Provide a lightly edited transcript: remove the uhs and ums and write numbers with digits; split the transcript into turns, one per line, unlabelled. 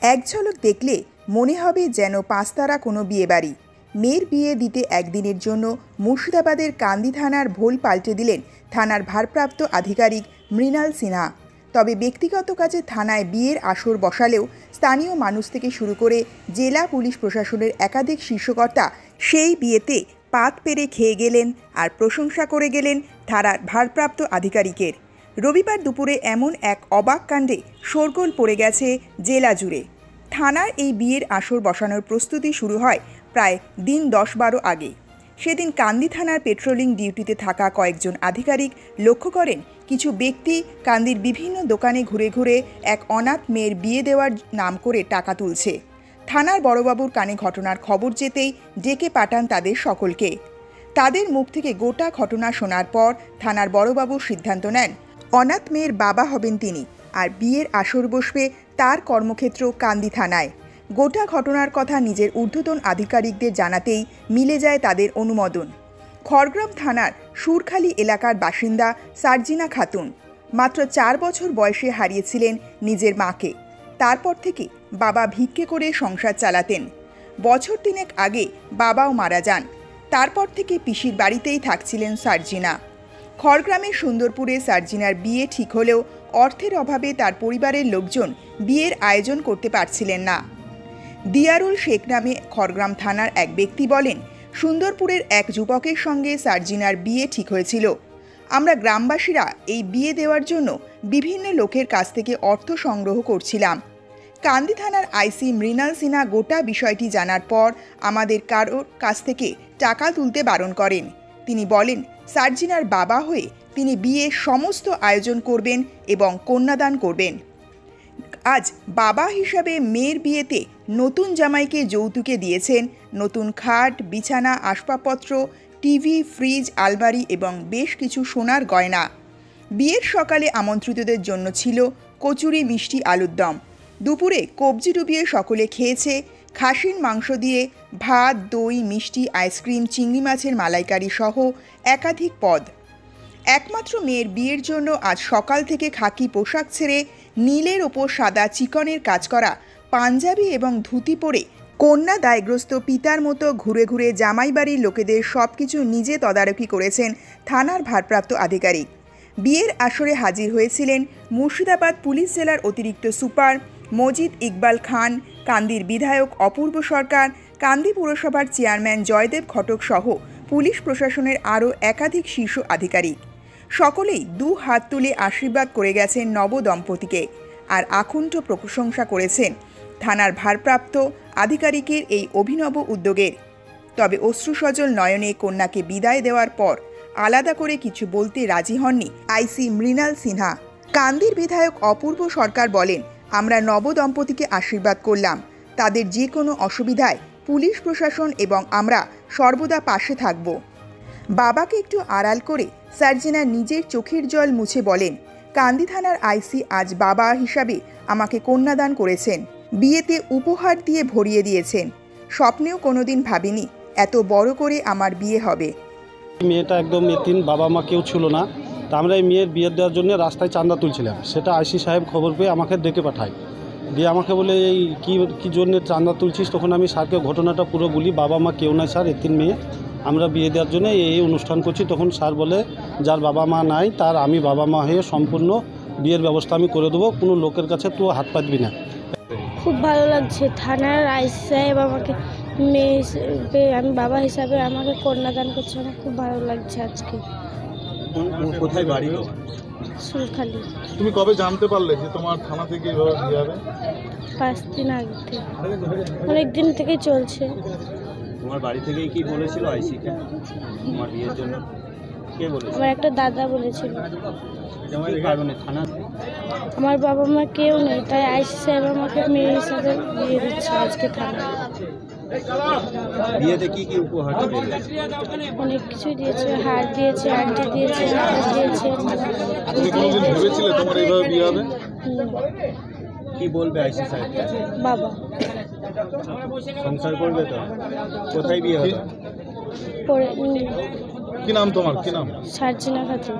এক ঝলক দেখলে মনে হবে যেন পাঁচতারা কোনো বিয়েবাড়ি। মেয়ের বিয়ে দিতে একদিনের জন্য মুর্শিদাবাদের কান্দি থানার ভোল পাল্টে দিলেন থানার ভারপ্রাপ্ত আধিকারিক মৃণাল সিনহা। তবে ব্যক্তিগত কাজে থানায় বিয়ের আসর বসালেও স্থানীয় মানুষ থেকে শুরু করে জেলা পুলিশ প্রশাসনের একাধিক শীর্ষকর্তা সেই বিয়েতে পাত পেরে খেয়ে গেলেন আর প্রশংসা করে গেলেন থানার ভারপ্রাপ্ত আধিকারিকের। রবিবার দুপুরে এমন এক অবাক কাণ্ডে শোরগোল পড়ে গেছে জেলা জুড়ে। থানার এই বিয়ের আসর বসানোর প্রস্তুতি শুরু হয় প্রায় দিন 10-12 আগে। সেদিন কান্দি থানার পেট্রোলিং ডিউটিতে থাকা কয়েকজন আধিকারিক লক্ষ্য করেন কিছু ব্যক্তি কান্দির বিভিন্ন দোকানে ঘুরে ঘুরে এক অনাথ মেয়ের বিয়ে দেওয়ার নাম করে টাকা তুলছে। থানার বড়বাবুর কানে ঘটনার খবর যেতেই ডেকে পাঠান তাদের সকলকে। তাদের মুখ থেকে গোটা ঘটনা শোনার পর থানার বড়বাবু সিদ্ধান্ত নেন অনাথ মেয়ের বাবা হবেন তিনি, আর বিয়ের আসর বসবে তার কর্মক্ষেত্র কান্দি থানায়। গোটা ঘটনার কথা নিজের ঊর্ধ্বতন আধিকারিকদের জানাতেই মিলে যায় তাদের অনুমোদন। খড়গ্রাম থানার সুরখালি এলাকার বাসিন্দা সার্জিনা খাতুন মাত্র 4 বছর বয়সে হারিয়েছিলেন নিজের মাকে। তারপর থেকে বাবা ভিক্ষে করে সংসার চালাতেন। বছর 3 আগে বাবাও মারা যান। তারপর থেকে পিসির বাড়িতেই থাকছিলেন সার্জিনা। খড়গ্রামের সুন্দরপুরে সার্জিনার বিয়ে ঠিক হলেও অর্থের অভাবে তার পরিবারের লোকজন বিয়ের আয়োজন করতে পারছিলেন না। দিয়ারুল শেখ নামে খড়গ্রাম থানার এক ব্যক্তি বলেন, সুন্দরপুরের এক যুবকের সঙ্গে সার্জিনার বিয়ে ঠিক হয়েছিল। আমরা গ্রামবাসীরা এই বিয়ে দেওয়ার জন্য বিভিন্ন লোকের কাছ থেকে অর্থ সংগ্রহ করছিলাম। কান্দি থানার আইসি মৃণাল সিনহা গোটা বিষয়টি জানার পর আমাদের কারোর কাছ থেকে টাকা তুলতে বারণ করেন। তিনি বলেন, সার্জিনার বাবা হয়ে তিনি বিয়ের সমস্ত আয়োজন করবেন এবং কন্যাদান করবেন। আজ বাবা হিসাবে মেয়ের বিয়েতে নতুন জামাইকে যৌতুকে দিয়েছেন নতুন খাট, বিছানা, আসবাবপত্র, টিভি, ফ্রিজ, আলমারি এবং বেশ কিছু সোনার গয়না। বিয়ের সকালে আমন্ত্রিতদের জন্য ছিল কচুরি, মিষ্টি, আলুর দম। দুপুরে কবজি ডুবিয়ে সকলে খেয়েছে খাসির মাংস দিয়ে ভাত, দই, মিষ্টি, আইসক্রিম, চিংড়ি মাছের মালাইকারি সহ একাধিক পদ। একমাত্র মেয়ের বিয়ের জন্য আজ সকাল থেকে খাকি পোশাক ছেড়ে নীলের ওপর সাদা চিকনের কাজ করা পাঞ্জাবি এবং ধুতি পরে কন্যা দায়গ্রস্ত পিতার মতো ঘুরে ঘুরে জামাই বাড়ির লোকেদের সবকিছু নিজে তদারকি করেছেন থানার ভারপ্রাপ্ত আধিকারিক। বিয়ের আসরে হাজির হয়েছিলেন মুর্শিদাবাদ পুলিশ জেলার অতিরিক্ত সুপার মজিদ ইকবাল খান, কান্দির বিধায়ক অপূর্ব সরকার, কান্দি পুরসভার চেয়ারম্যান জয়দেব ঘটক সহ পুলিশ প্রশাসনের আরও একাধিক শীর্ষ আধিকারিক। সকলেই 2 হাত তুলে আশীর্বাদ করে গেছেন নব দম্পতিকে আর আকুণ্ঠ প্রশংসা করেছেন থানার ভারপ্রাপ্ত আধিকারিকের এই অভিনব উদ্যোগের। তবে অশ্রুসজল নয়নে কন্যাকে বিদায় দেওয়ার পর আলাদা করে কিছু বলতে রাজি হননি আইসি মৃণাল সিনহা। কান্দির বিধায়ক অপূর্ব সরকার বলেন, আমরা নব দম্পতিকে আশীর্বাদ করলাম। তাদের যে কোনো অসুবিধায় পুলিশ প্রশাসন এবং আমরা সর্বদা পাশে থাকব। বাবাকে একটু আড়াল করে সার্জিনা নিজের চোখের জল মুছে বলেন, কান্দি থানার আইসি আজ বাবা হিসাবে আমাকে কন্যাদান করেছেন, বিয়েতে উপহার দিয়ে ভরিয়ে দিয়েছেন। স্বপ্নেও কোনোদিন ভাবিনি এত বড় করে আমার বিয়ে হবে।
মেয়েটা একদম এতিম, বাবা মা কেউ ছিল না। তা আমরা এই মেয়ের বিয়ে দেওয়ার জন্য রাস্তায় চাঁদা তুলছিলাম। সেটা আইসি সাহেব খবর পেয়ে আমাকে ডেকে পাঠায়, দিয়ে আমাকে বলে এই কী জন্য চাঁদা তুলছিস। তখন আমি স্যারকে ঘটনাটা পুরো বলি, বাবা মা কেউ নাই স্যার, এতিম মেয়ে, আমরা বিয়ে দেওয়ার জন্য এই অনুষ্ঠান করছি। তখন স্যার বলে, যার বাবা মা নাই তার আমি বাবা মা হয়ে সম্পূর্ণ বিয়ের ব্যবস্থা আমি করে দেবো, কোনো লোকের কাছে তুই হাত পাতবি না।
খুব ভালো লাগছে, থানার আইসি সাহেব আমাকে মেয়ে হিসেবে, আমি বাবা হিসাবে আমাকে কন্যাদান করছে। আমার খুব ভালো লাগছে আজকে।
কোথায় বাড়ি?
সুরখালি।
তুমি কবে জানতে পারলে যে তোমার থানা থেকে এভাবে বিয়ে হবে?
5 দিন আগে থেকে, অনেক দিন থেকে চলছে।
তোমার বাড়ি থেকে কি বলেছিল আইসিকে তোমার বিয়ের জন্য? কে বলেছিল?
আমার একটা দাদা বলেছিল।
কি কারণে থানা?
আমার বাবা মা কেউ নেই, তাই আইসি সাহেব আমাকে মেয়ে হিসাবে বিয়ে দিচ্ছে আজকে থানা।
বিয়েতে কি কি উপহার দিবে?
অনেক কিছু দিয়েছে, হার দিয়েছে, আংটি দিয়েছে, হার দিয়েছে।
তুমি কোনোদিন ভেবেছিলে তোমার এইভাবে বিয়ে হবে?
কি বলবে আইসি সাহেব?
বাবা
সংসার করবে তো? কোথায় বিয়ে হবে?
পরে
কি নাম তোমার? কি নাম?
সার্জিনা খাতুন।